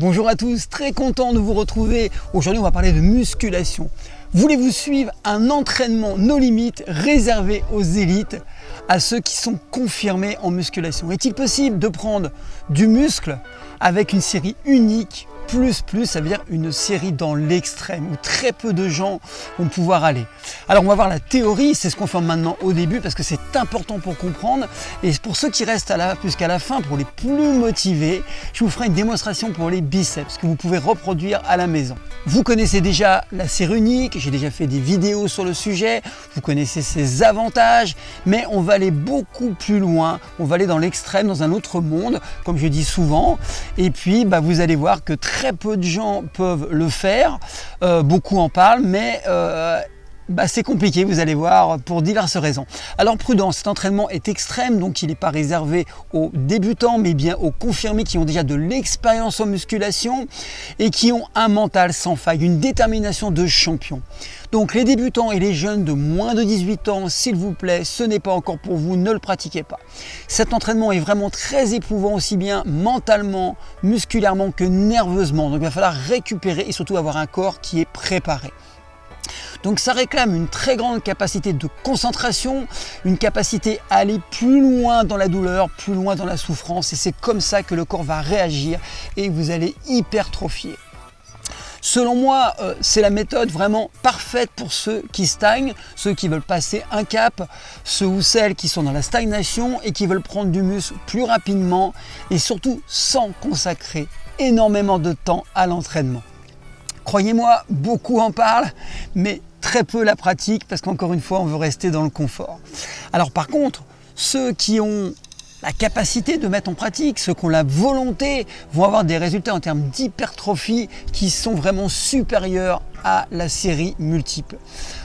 Bonjour à tous, très content de vous retrouver. Aujourd'hui, on va parler de musculation. Voulez-vous suivre un entraînement no limites réservé aux élites, à ceux qui sont confirmés en musculation? Est-il possible de prendre du muscle avec une série unique, ça veut dire une série dans l'extrême, où très peu de gens vont pouvoir aller? Alors on va voir la théorie, c'est ce qu'on fait maintenant au début, parce que c'est important pour comprendre. Et pour ceux qui restent jusqu'à la fin, pour les plus motivés, je vous ferai une démonstration pour les biceps, que vous pouvez reproduire à la maison. Vous connaissez déjà la série unique, j'ai déjà fait des vidéos sur le sujet, vous connaissez ses avantages, mais on va aller beaucoup plus loin, on va aller dans l'extrême, dans un autre monde, comme je dis souvent. Et puis vous allez voir que très peu de gens peuvent le faire, beaucoup en parlent, mais c'est compliqué, vous allez voir, pour diverses raisons. Alors prudence, cet entraînement est extrême, donc il n'est pas réservé aux débutants, mais bien aux confirmés qui ont déjà de l'expérience en musculation et qui ont un mental sans faille, une détermination de champion. Donc les débutants et les jeunes de moins de 18 ans, s'il vous plaît, ce n'est pas encore pour vous, ne le pratiquez pas. Cet entraînement est vraiment très éprouvant, aussi bien mentalement, musculairement que nerveusement. Donc il va falloir récupérer et surtout avoir un corps qui est préparé. Donc ça réclame une très grande capacité de concentration, une capacité à aller plus loin dans la douleur, plus loin dans la souffrance, et c'est comme ça que le corps va réagir et vous allez hypertrophier. Selon moi, c'est la méthode vraiment parfaite pour ceux qui stagnent, ceux qui veulent passer un cap, ceux ou celles qui sont dans la stagnation et qui veulent prendre du muscle plus rapidement et surtout sans consacrer énormément de temps à l'entraînement. Croyez-moi, beaucoup en parlent, mais très peu la pratiquent parce qu'encore une fois, on veut rester dans le confort. Alors par contre, ceux qui ont la capacité de mettre en pratique, ceux qui ont la volonté, vont avoir des résultats en termes d'hypertrophie qui sont vraiment supérieurs à la série multiple.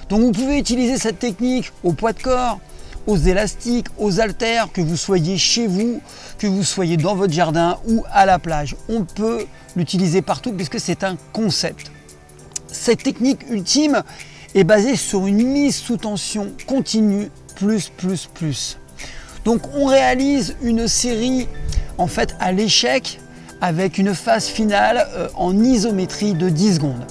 Donc vous pouvez utiliser cette technique au poids de corps, aux élastiques, aux haltères, que vous soyez chez vous, que vous soyez dans votre jardin ou à la plage. On peut l'utiliser partout puisque c'est un concept. Cette technique ultime est basée sur une mise sous tension continue plus. Donc on réalise une série en fait à l'échec avec une phase finale en isométrie de 10 secondes.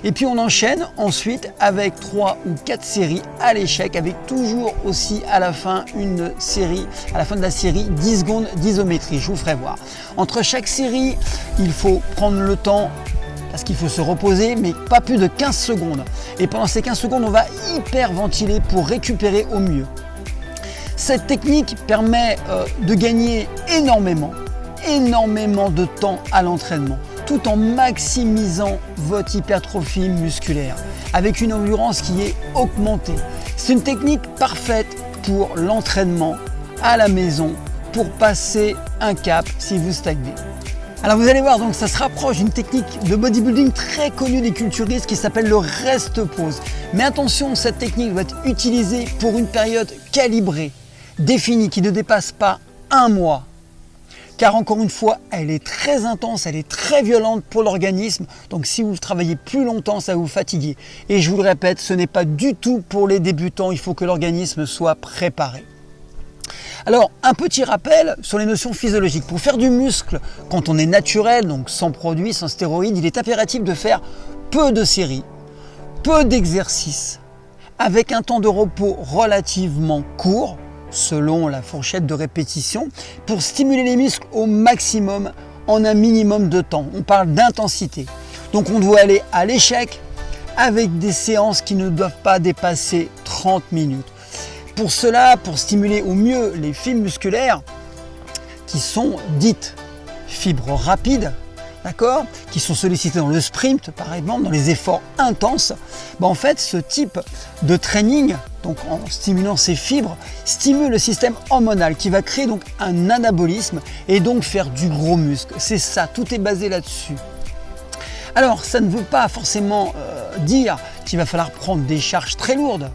Et puis on enchaîne ensuite avec 3 ou 4 séries à l'échec, avec toujours aussi à la fin une série, à la fin de la série, 10 secondes d'isométrie, je vous ferai voir. Entre chaque série, il faut prendre le temps parce qu'il faut se reposer, mais pas plus de 15 secondes. Et pendant ces 15 secondes, on va hyperventiler pour récupérer au mieux. Cette technique permet de gagner énormément de temps à l'entraînement, tout en maximisant votre hypertrophie musculaire, avec une endurance qui est augmentée. C'est une technique parfaite pour l'entraînement à la maison, pour passer un cap si vous stagnez. Alors vous allez voir, donc ça se rapproche d'une technique de bodybuilding très connue des culturistes qui s'appelle le rest-pause. Mais attention, cette technique va être utilisée pour une période calibrée, définie, qui ne dépasse pas un mois. Car encore une fois, elle est très intense, elle est très violente pour l'organisme. Donc si vous travaillez plus longtemps, ça va vous fatiguer. Et je vous le répète, ce n'est pas du tout pour les débutants, il faut que l'organisme soit préparé. Alors, un petit rappel sur les notions physiologiques. Pour faire du muscle, quand on est naturel, donc sans produits, sans stéroïdes, il est impératif de faire peu de séries, peu d'exercices, avec un temps de repos relativement court, selon la fourchette de répétition, pour stimuler les muscles au maximum en un minimum de temps. On parle d'intensité. Donc on doit aller à l'échec avec des séances qui ne doivent pas dépasser 30 minutes. Pour cela, pour stimuler au mieux les fibres musculaires qui sont dites fibres rapides, d'accord, qui sont sollicitées dans le sprint par exemple, dans les efforts intenses, en fait ce type de training, donc en stimulant ces fibres, stimule le système hormonal qui va créer donc un anabolisme et donc faire du gros muscle. C'est ça, tout est basé là-dessus. Alors ça ne veut pas forcément dire qu'il va falloir prendre des charges très lourdes,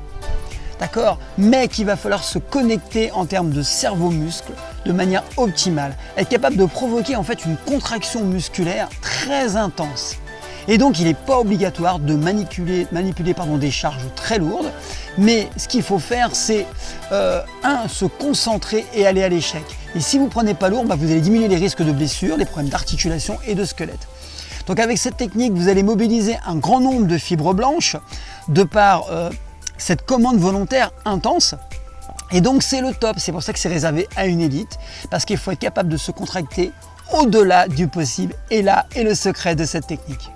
d'accord, mais qu'il va falloir se connecter en termes de cerveau-muscle de manière optimale, être capable de provoquer en fait une contraction musculaire très intense. Et donc il n'est pas obligatoire de manipuler des charges très lourdes, mais ce qu'il faut faire c'est se concentrer et aller à l'échec. Et si vous ne prenez pas lourd, vous allez diminuer les risques de blessures, les problèmes d'articulation et de squelette. Donc avec cette technique, vous allez mobiliser un grand nombre de fibres blanches de par cette commande volontaire intense. Et donc c'est le top, c'est pour ça que c'est réservé à une élite, parce qu'il faut être capable de se contracter au-delà du possible. Et là est le secret de cette technique.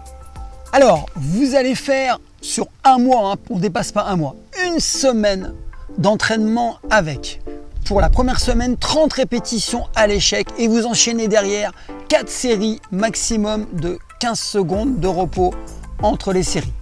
Alors, vous allez faire sur un mois, hein, on ne dépasse pas un mois, une semaine d'entraînement avec. Pour la première semaine, 30 répétitions à l'échec et vous enchaînez derrière 4 séries maximum de 15 secondes de repos entre les séries.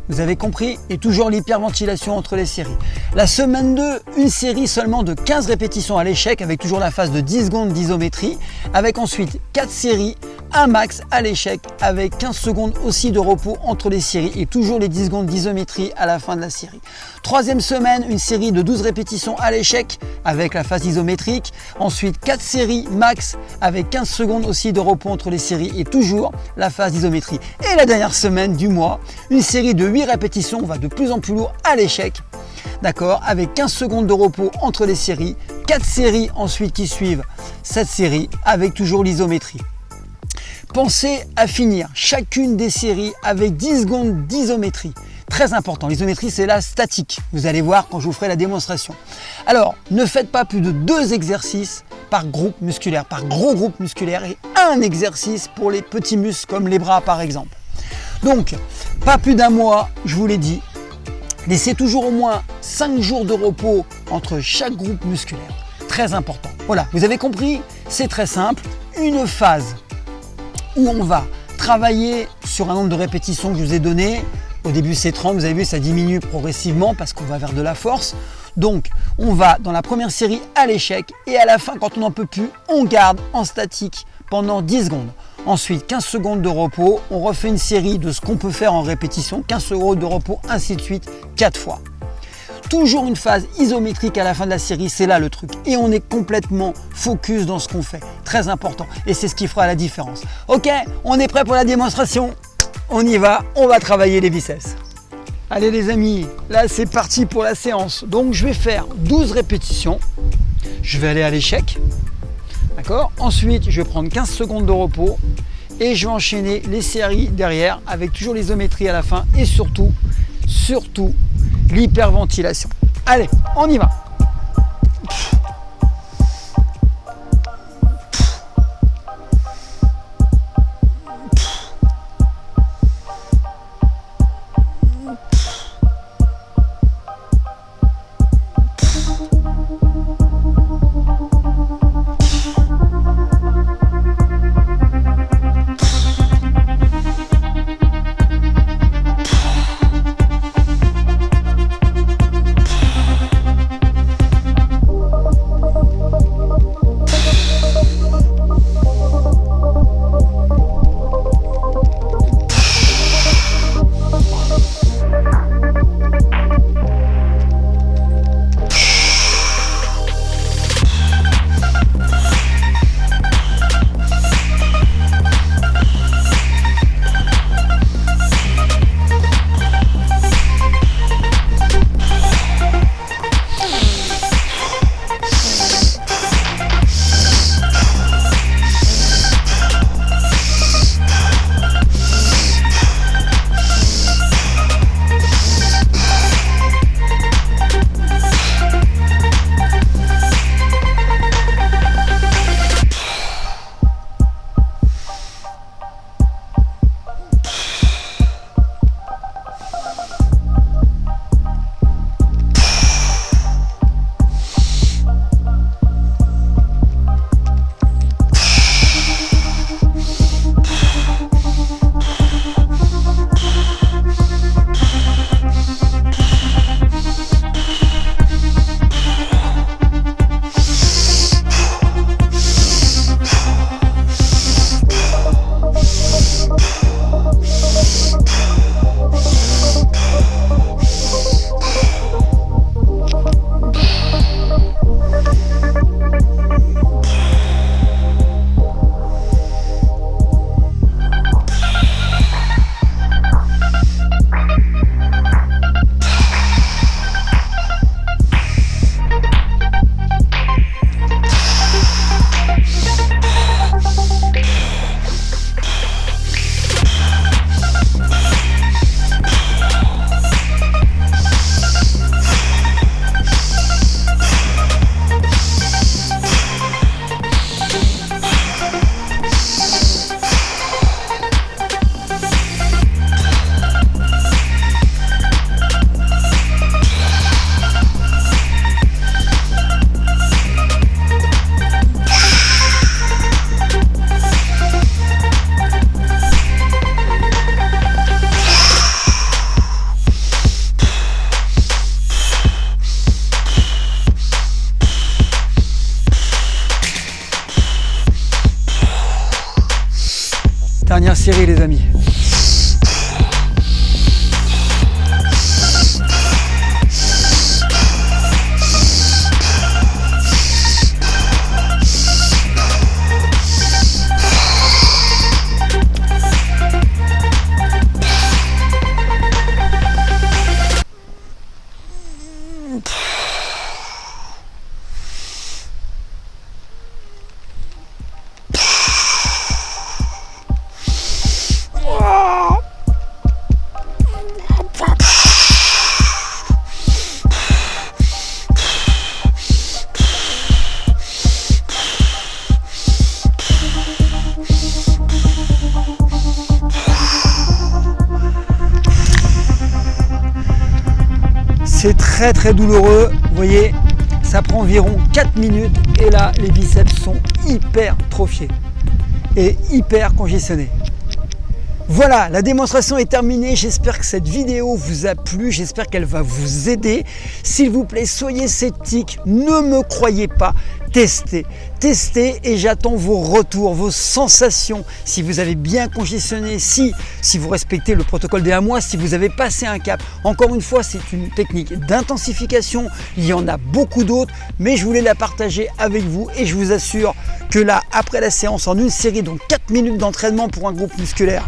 Vous avez compris? Et toujours l'hyperventilation entre les séries. La semaine 2, une série seulement de 15 répétitions à l'échec avec toujours la phase de 10 secondes d'isométrie, avec ensuite 4 séries, un max à l'échec avec 15 secondes aussi de repos entre les séries et toujours les 10 secondes d'isométrie à la fin de la série. Troisième semaine, une série de 12 répétitions à l'échec avec la phase isométrique, ensuite 4 séries max avec 15 secondes aussi de repos entre les séries et toujours la phase d'isométrie. Et la dernière semaine du mois, une série de 8 répétitions, on va de plus en plus lourd à l'échec, d'accord, avec 15 secondes de repos entre les séries, 4 séries ensuite qui suivent cette série avec toujours l'isométrie. Pensez à finir chacune des séries avec 10 secondes d'isométrie. Très important, l'isométrie c'est la statique. Vous allez voir quand je vous ferai la démonstration. Alors, ne faites pas plus de 2 exercices par groupe musculaire, par gros groupe musculaire et un exercice pour les petits muscles comme les bras par exemple. Donc, pas plus d'un mois, je vous l'ai dit. Laissez toujours au moins 5 jours de repos entre chaque groupe musculaire. Très important. Voilà, vous avez compris, c'est très simple. Une phase où on va travailler sur un nombre de répétitions que je vous ai donné. Au début c'est 30, vous avez vu ça diminue progressivement parce qu'on va vers de la force. Donc on va dans la première série à l'échec et à la fin quand on n'en peut plus, on garde en statique pendant 10 secondes. Ensuite 15 secondes de repos, on refait une série de ce qu'on peut faire en répétition, 15 secondes de repos, ainsi de suite, 4 fois. Toujours une phase isométrique à la fin de la série, c'est là le truc. Et on est complètement focus dans ce qu'on fait. Très important. Et c'est ce qui fera la différence. Ok, on est prêt pour la démonstration? On y va, on va travailler les biceps. Allez les amis, là c'est parti pour la séance. Donc je vais faire 12 répétitions. Je vais aller à l'échec. D'accord? Ensuite, je vais prendre 15 secondes de repos. Et je vais enchaîner les séries derrière avec toujours l'isométrie à la fin. Et surtout, l'hyperventilation. Allez, on y va. série les amis. C'est très douloureux, vous voyez, ça prend environ 4 minutes et là les biceps sont hyper trophiés et hyper congestionnés. Voilà, la démonstration est terminée. J'espère que cette vidéo vous a plu. J'espère qu'elle va vous aider. S'il vous plaît, soyez sceptiques. Ne me croyez pas. Testez. Testez et j'attends vos retours, vos sensations. Si vous avez bien congestionné, si vous respectez le protocole des 1 mois, si vous avez passé un cap. Encore une fois, c'est une technique d'intensification. Il y en a beaucoup d'autres, mais je voulais la partager avec vous et je vous assure que là, après la séance, en une série, donc 4 minutes d'entraînement pour un groupe musculaire,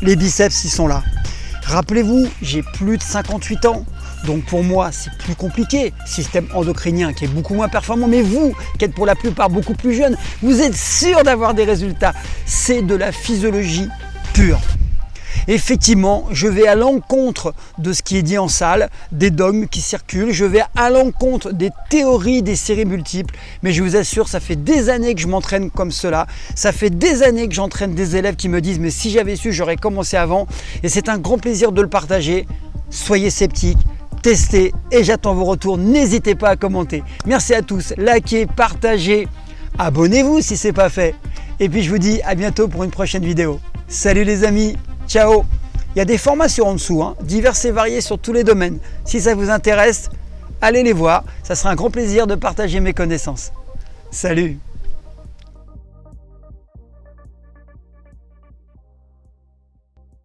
les biceps, ils sont là. Rappelez-vous, j'ai plus de 58 ans. Donc pour moi, c'est plus compliqué. Système endocrinien qui est beaucoup moins performant. Mais vous, qui êtes pour la plupart beaucoup plus jeunes, vous êtes sûr d'avoir des résultats. C'est de la physiologie pure. Effectivement, je vais à l'encontre de ce qui est dit en salle, des dogmes qui circulent, je vais à l'encontre des théories des séries multiples, mais je vous assure, ça fait des années que je m'entraîne comme cela, ça fait des années que j'entraîne des élèves qui me disent « mais si j'avais su, j'aurais commencé avant » et c'est un grand plaisir de le partager. Soyez sceptiques, testez et j'attends vos retours, n'hésitez pas à commenter. Merci à tous, likez, partagez, abonnez-vous si ce n'est pas fait et puis je vous dis à bientôt pour une prochaine vidéo. Salut les amis! Ciao! Il y a des formations en dessous, diverses et variées sur tous les domaines. Si ça vous intéresse, allez les voir. Ça sera un grand plaisir de partager mes connaissances. Salut!